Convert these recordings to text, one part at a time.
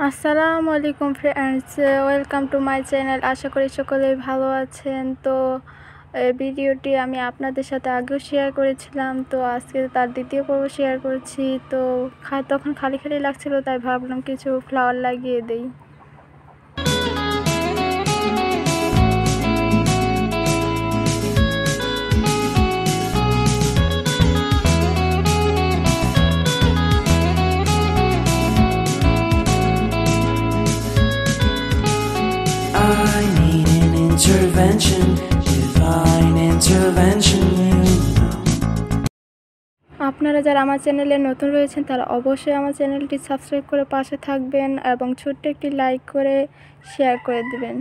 আসসালামু আলাইকুম friends, welcome to my channel. আশা করি সকলেই ভালো আছেন। তো এই ভিডিওটি আমি আপনাদের সাথে আগেও শেয়ার করেছিলাম, তো আজকে তার দ্বিতীয় পর্ব শেয়ার করছি। তো তখন খালি খালি লাগছিল, তাই ভাবলাম কিছু ফ্লাওয়ার লাগিয়ে দেই। I need an intervention, divine intervention, আপনারা যারা আমার চ্যানেলে নতুন রয়েছেন তারা অবশ্যই আমার চ্যানেলটি সাবস্ক্রাইব করে পাশে থাকবেন এবং ছোট্ট একটি লাইক করে শেয়ার করে দিবেন।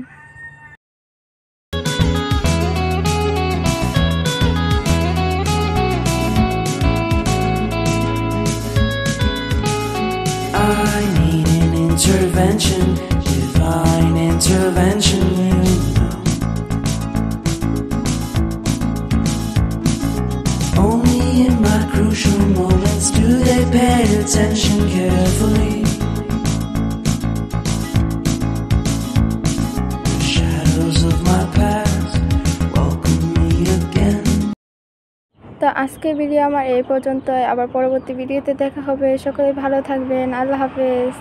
I need an intervention, divine intervention, Only in my crucial moments do they pay attention carefully. The shadows of my past welcome me again. তো আজকের ভিডিও আমার এই পর্যন্ত, আবার পরবর্তী ভিডিওতে দেখা হবে। সকলে ভালো থাকবেন। আল্লাহ হাফেজ।